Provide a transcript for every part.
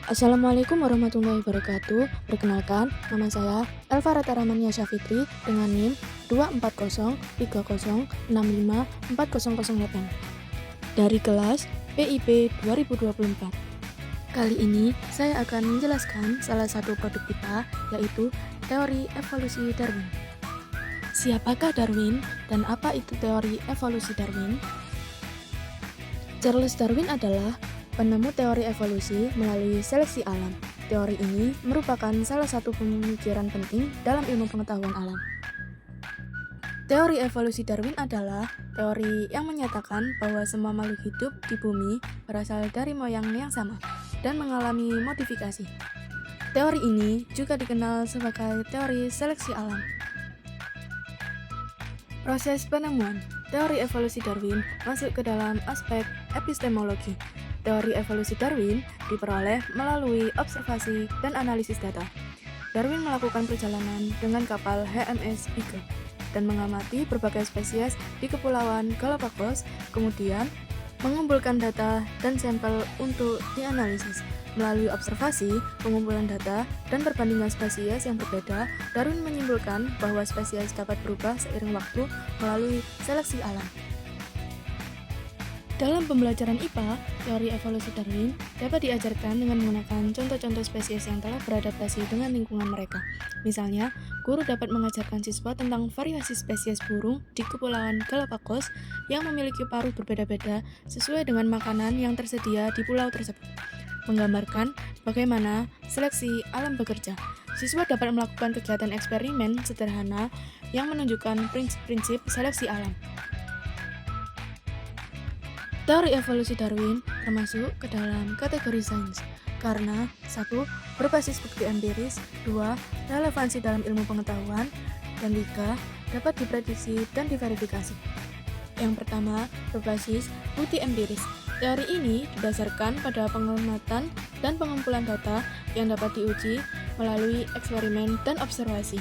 Assalamualaikum warahmatullahi wabarakatuh. Perkenalkan, nama saya Elva Rataramania Syafitri dengan NIM 24030654008 dari kelas PIP 2024. Kali ini saya akan menjelaskan salah satu produk kita, yaitu teori evolusi Darwin. Siapakah Darwin dan apa itu teori evolusi Darwin? Charles Darwin adalah penemu teori evolusi melalui seleksi alam. Teori ini merupakan salah satu pemikiran penting dalam ilmu pengetahuan alam. Teori evolusi Darwin adalah teori yang menyatakan bahwa semua makhluk hidup di bumi berasal dari moyang yang sama dan mengalami modifikasi. Teori ini juga dikenal sebagai teori seleksi alam. Proses penemuan teori evolusi Darwin masuk ke dalam aspek epistemologi. Teori evolusi Darwin diperoleh melalui observasi dan analisis data. Darwin melakukan perjalanan dengan kapal HMS Beagle dan mengamati berbagai spesies di Kepulauan Galapagos, kemudian mengumpulkan data dan sampel untuk dianalisis. Melalui observasi, pengumpulan data, dan perbandingan spesies yang berbeda, Darwin menyimpulkan bahwa spesies dapat berubah seiring waktu melalui seleksi alam. Dalam pembelajaran IPA, teori evolusi Darwin dapat diajarkan dengan menggunakan contoh-contoh spesies yang telah beradaptasi dengan lingkungan mereka. Misalnya, guru dapat mengajarkan siswa tentang variasi spesies burung di Kepulauan Galapagos yang memiliki paruh berbeda-beda sesuai dengan makanan yang tersedia di pulau tersebut. Menggambarkan bagaimana seleksi alam bekerja. Siswa dapat melakukan kegiatan eksperimen sederhana yang menunjukkan prinsip-prinsip seleksi alam. Teori evolusi Darwin termasuk ke dalam kategori sains karena 1. Berbasis bukti empiris, 2. Relevansi dalam ilmu pengetahuan, dan 3. Dapat diprediksi dan diverifikasi. Yang pertama, berbasis bukti empiris. Teori ini didasarkan pada pengamatan dan pengumpulan data yang dapat diuji melalui eksperimen dan observasi.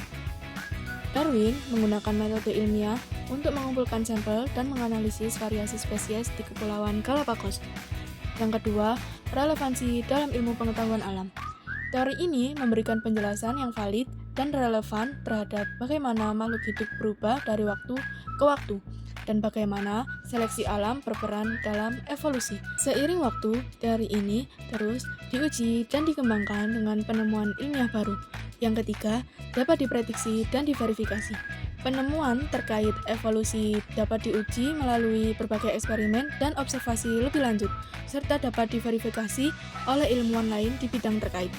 Darwin menggunakan metode ilmiah untuk mengumpulkan sampel dan menganalisis variasi spesies di Kepulauan Galapagos. Yang kedua, relevansi dalam ilmu pengetahuan alam. Teori ini memberikan penjelasan yang valid dan relevan terhadap bagaimana makhluk hidup berubah dari waktu ke waktu dan bagaimana seleksi alam berperan dalam evolusi. Seiring waktu, teori ini terus diuji dan dikembangkan dengan penemuan ilmiah baru. Yang ketiga, dapat diprediksi dan diverifikasi. Penemuan terkait evolusi dapat diuji melalui berbagai eksperimen dan observasi lebih lanjut, serta dapat diverifikasi oleh ilmuwan lain di bidang terkait.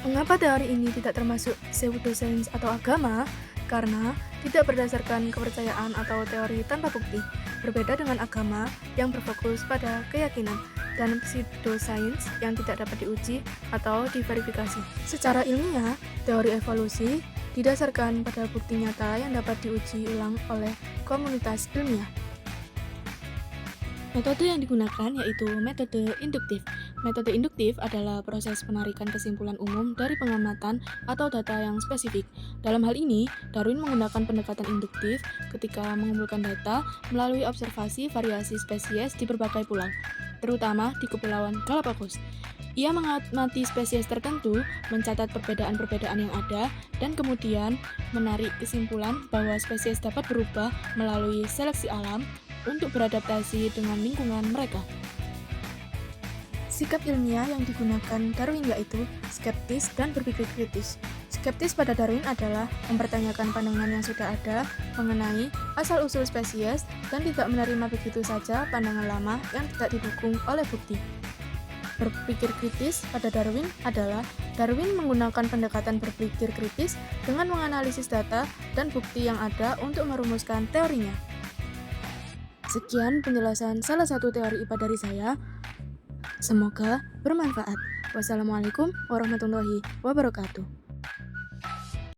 Mengapa teori ini tidak termasuk pseudosains atau agama? Karena tidak berdasarkan kepercayaan atau teori tanpa bukti, berbeda dengan agama yang berfokus pada keyakinan, dan pseudosains yang tidak dapat diuji atau diverifikasi. Secara ilmiah, teori evolusi didasarkan pada bukti nyata yang dapat diuji ulang oleh komunitas ilmiah. Metode yang digunakan yaitu metode induktif. Metode induktif adalah proses penarikan kesimpulan umum dari pengamatan atau data yang spesifik. Dalam hal ini, Darwin menggunakan pendekatan induktif ketika mengumpulkan data melalui observasi variasi spesies di berbagai pulau, terutama di Kepulauan Galapagos. Ia mengamati spesies tertentu, mencatat perbedaan-perbedaan yang ada, dan kemudian menarik kesimpulan bahwa spesies dapat berubah melalui seleksi alam untuk beradaptasi dengan lingkungan mereka. Sikap ilmiah yang digunakan Darwin yaitu skeptis dan berpikir kritis. Skeptis pada Darwin adalah mempertanyakan pandangan yang sudah ada mengenai asal-usul spesies dan tidak menerima begitu saja pandangan lama yang tidak didukung oleh bukti. Berpikir kritis pada Darwin adalah Darwin menggunakan pendekatan berpikir kritis dengan menganalisis data dan bukti yang ada untuk merumuskan teorinya. Sekian penjelasan salah satu teori IPA dari saya. Semoga bermanfaat. Wassalamualaikum warahmatullahi wabarakatuh.